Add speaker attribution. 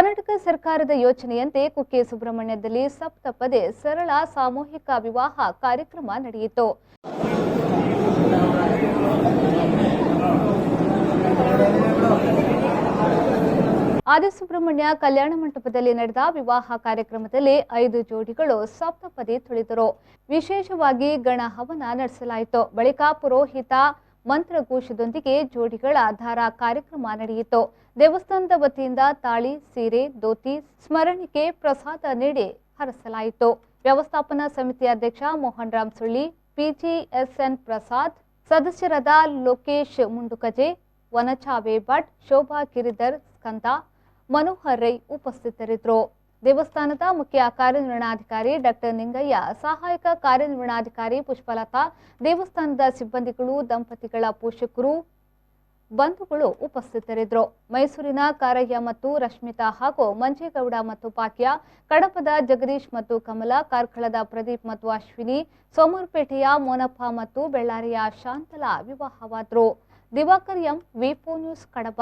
Speaker 1: ಕರ್ನಾಟಕ ಸರ್ಕಾರದ ಯೋಜನೆಯಂತೆ ಕುಕ್ಕೆ ಸುಬ್ರಹ್ಮಣ್ಯದಲ್ಲಿ ಸಪ್ತಪದಿ ಸರಳ ಸಾಮೂಹಿಕ ವಿವಾಹ ಕಾರ್ಯಕ್ರಮ ನಡೆಯಿತು. ಆದಿಸುಬ್ರಹ್ಮಣ್ಯ ಕಲ್ಯಾಣ ಮಂಟಪದಲ್ಲಿ ನಡೆದ ವಿವಾಹ ಕಾರ್ಯಕ್ರಮದಲ್ಲಿ 5 ಜೋಡಿಗಳು ಸಪ್ತಪದಿ ತುಳಿದರು. ವಿಶೇಷವಾಗಿ ಗಣ ಹವನ ನಡೆಸಲಾಯಿತು. ಬಳಿಕ ಪುರೋಹಿತ ಮಂತ್ರಘೋಷದೊಂದಿಗೆ ಜೋಡಿಗಳ ಧಾರಾ ಕಾರ್ಯಕ್ರಮ ನಡೆಯಿತು. ದೇವಸ್ಥಾನದ ವತಿಯಿಂದ ತಾಳಿ, ಸೀರೆ, ಧೋತಿ, ಸ್ಮರಣಿಕೆ ಪ್ರಸಾದ ನೀಡಿ ಹರಸಲಾಯಿತು. ವ್ಯವಸ್ಥಾಪನಾ ಸಮಿತಿ ಅಧ್ಯಕ್ಷ ಮೋಹನ್ ರಾಮ್ ಸುಳ್ಳಿ, ಪಿಜಿಎಸ್ಎನ್ ಪ್ರಸಾದ್, ಸದಸ್ಯರಾದ ಲೋಕೇಶ್ ಮುಂಡುಕಜೆ, ವನಚಾವೆ ಭಟ್, ಶೋಭಾ ಗಿರಿಧರ್, ಸ್ಕಂದ, ಮನೋಹರ್ ರೈ ಉಪಸ್ಥಿತರಿದ್ದರು. ದೇವಸ್ಥಾನದ ಮುಖ್ಯ ಕಾರ್ಯನಿರ್ವಹಣಾಧಿಕಾರಿ ಡಾಕ್ಟರ್ ನಿಂಗಯ್ಯ, ಸಹಾಯಕ ಕಾರ್ಯನಿರ್ವಹಣಾಧಿಕಾರಿ ಪುಷ್ಪಲತಾ, ದೇವಸ್ಥಾನದ ಸಿಬ್ಬಂದಿಗಳು, ದಂಪತಿಗಳ ಪೋಷಕರು, ಬಂಧುಗಳು ಉಪಸ್ಥಿತರಿದ್ದರು. ಮೈಸೂರಿನ ಕಾರಯ್ಯ ಮತ್ತು ರಶ್ಮಿತಾ ಹಾಗೂ ಮಂಜೇಗೌಡ ಮತ್ತು ಪಾಕ್ಯ, ಕಡಪದ ಜಗದೀಶ್ ಮತ್ತು ಕಮಲ, ಕಾರ್ಕಳದ ಪ್ರದೀಪ್ ಮತ್ತು ಅಶ್ವಿನಿ, ಸೋಮವಾರಪೇಟೆಯ ಮೋನಪ್ಪ ಮತ್ತು ಬೆಳ್ಳಾರಿಯ ಶಾಂತಲಾ ವಿವಾಹವಾದರು. ದಿವಾಕರ್ ಎಂ, ವಿ4 ನ್ಯೂಸ್, ಕಡಪ.